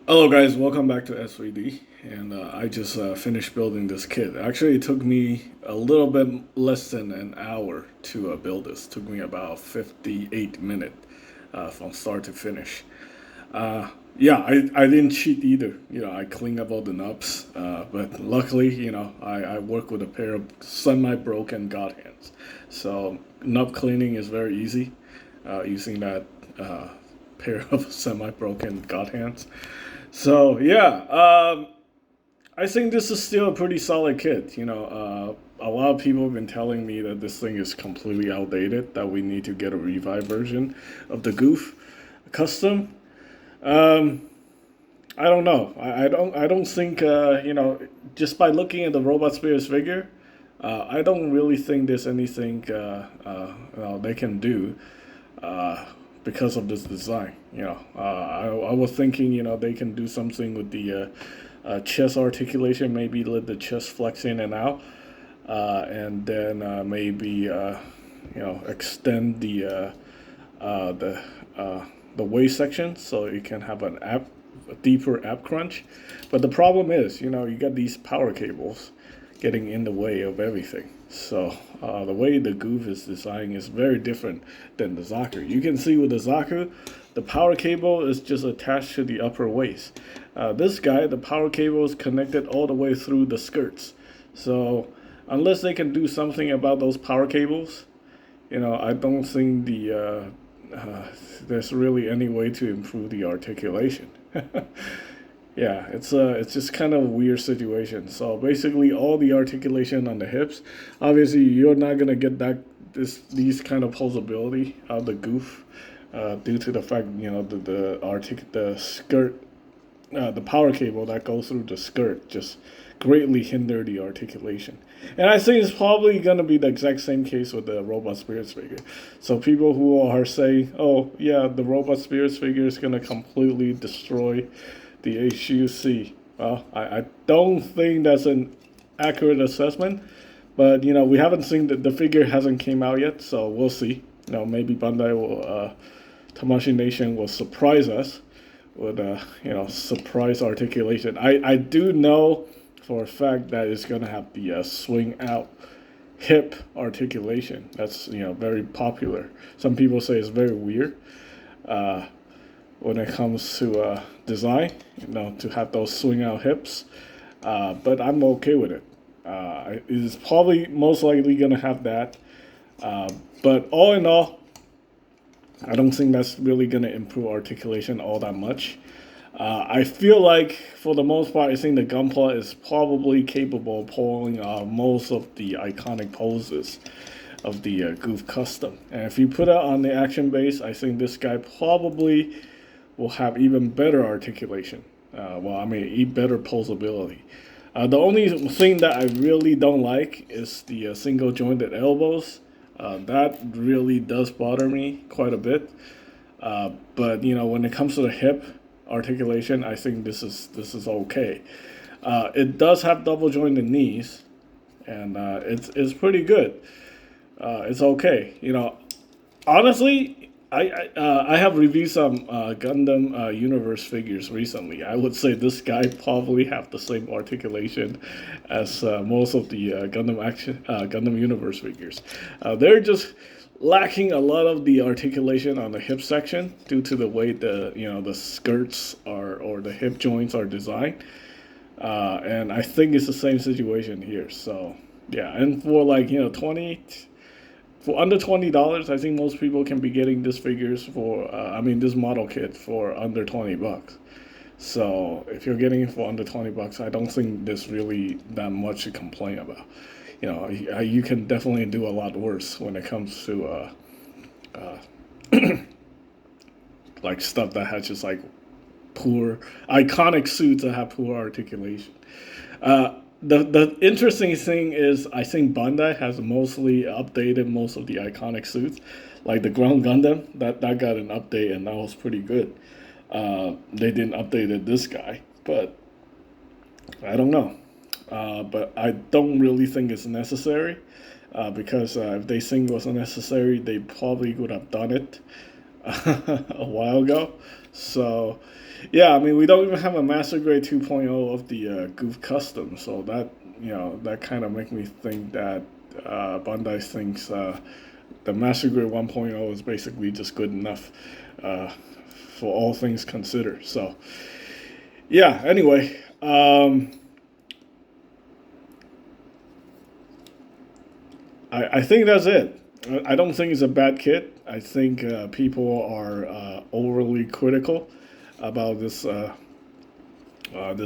Hello guys, welcome back to S3D. And I just finished building this kit. Actually, it took me a little bit less than an hour to build this. It took me about 58 minutes from start to finish. Yeah, I didn't cheat either. I cleaned up all the knobs. But luckily, I work with a pair of semi-broken God hands. So knob cleaning is very easy using that pair of semi-broken God hands. So yeah, I think this is still a pretty solid kit. A lot of people have been telling me that this thing is completely outdated. That we need to get a revived version of the Gouf custom. Um, I don't know. I don't think just by looking at the Robot Spirits figure, I don't really think there's anything they can do because of this design. I was thinking, they can do something with the chest articulation, maybe let the chest flex in and out, and then maybe extend the the waist section so you can have a deeper ab crunch. But the problem is, you got these power cables getting in the way of everything. So the way the Gouf is designed is very different than the Zaku. You can see with the Zaku, the power cable is just attached to the upper waist. This guy, the power cable is connected all the way through the skirts. So unless they can do something about those power cables, I don't think there's really any way to improve the articulation. Yeah, it's just kind of a weird situation. So basically, all the articulation on the hips, obviously, you're not gonna get these kind of posability out of the Gouf, due to the fact the skirt, the power cable that goes through the skirt just greatly hinder the articulation. And I think it's probably gonna be the exact same case with the Robot Spirits figure. So people who are saying, "Oh yeah, the Robot Spirits figure is gonna completely destroy the HGUC." Well, I don't think that's an accurate assessment, but we haven't seen the figure hasn't came out yet, so we'll see. Maybe Bandai will, Tamashii Nation will surprise us with surprise articulation. I do know for a fact that it's gonna have the swing out hip articulation. That's very popular. Some people say it's very weird. When it comes to design, to have those swing out hips. But I'm okay with it. It's probably most likely going to have that. But all in all, I don't think that's really going to improve articulation all that much. I feel like, for the most part, I think the Gunpla is probably capable of pulling most of the iconic poses of the Gouf custom. And if you put it on the action base, I think this guy probably will have even better articulation. Better posability. The only thing that I really don't like is the single jointed elbows. That really does bother me quite a bit. But when it comes to the hip articulation, I think this is okay. It does have double jointed knees, and it's pretty good. It's okay. Honestly, I have reviewed some Gundam Universe figures recently. I would say this guy probably have the same articulation as most of the Gundam Universe figures. They're just lacking a lot of the articulation on the hip section due to the way the skirts are, or the hip joints are designed. And I think it's the same situation here. So yeah, and for for under $20, I think most people can be getting this figures for, this model kit for under $20. So if you're getting it for under $20, I don't think there's really that much to complain about. You can definitely do a lot worse when it comes to like stuff that has just like poor iconic suits that have poor articulation. The interesting thing is, I think Bandai has mostly updated most of the iconic suits, like the Ground Gundam. That got an update, and that was pretty good. They didn't update this guy, but I don't know. But I don't really think it's necessary, because if they think it was necessary, they probably would have done it a while ago. So, yeah, I mean, we don't even have a Master Grade 2.0 of the Gouf Custom. So that, that kind of make me think that Bandai thinks the Master Grade 1.0 is basically just good enough uh, for all things considered. So, yeah, anyway. I think that's it. I don't think it's a bad kit. I think people are overly critical about this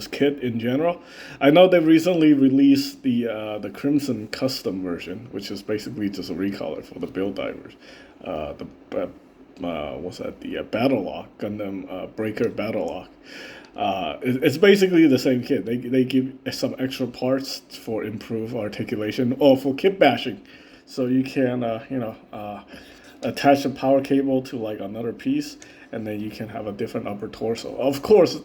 kit in general. I know they recently released the Crimson Custom version, which is basically just a recolor for the build divers. What's that? The Battle Lock Gundam Breaker Battle Lock. It's basically the same kit. They give some extra parts for improved articulation or for kit bashing, so you can attach a power cable to like another piece, and then you can have a different upper torso. Of course,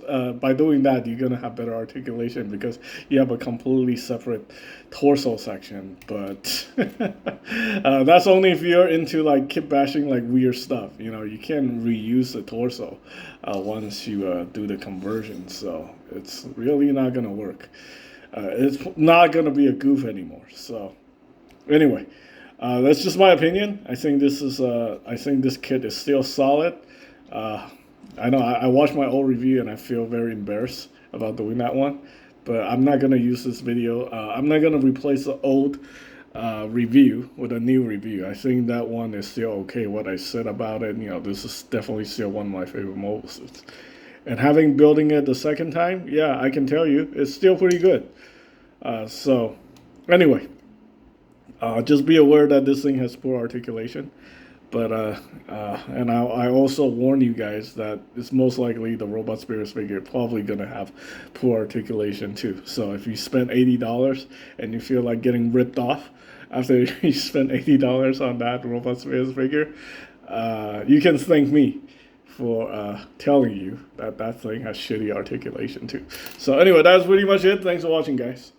by doing that, you're gonna have better articulation because you have a completely separate torso section. But that's only if you're into like kit bashing, like weird stuff. You can reuse the torso once you do the conversion. So it's really not gonna work. It's not gonna be a goof anymore. So anyway. That's just my opinion. I think this kit is still solid. I know I watched my old review and I feel very embarrassed about doing that one, but I'm not gonna use this video. I'm not gonna replace the old review with a new review. I think that one is still okay. What I said about it, this is definitely still one of my favorite mobile suits. And having building it the second time, yeah, I can tell you it's still pretty good. So anyway. Just be aware that this thing has poor articulation, but and I also warn you guys that it's most likely the Robot Spirits figure probably gonna have poor articulation too. So if you spend $80 and you feel like getting ripped off after you spend $80 on that Robot Spirits figure, you can thank me for telling you that that thing has shitty articulation too. So anyway, that's pretty much it. Thanks for watching, guys.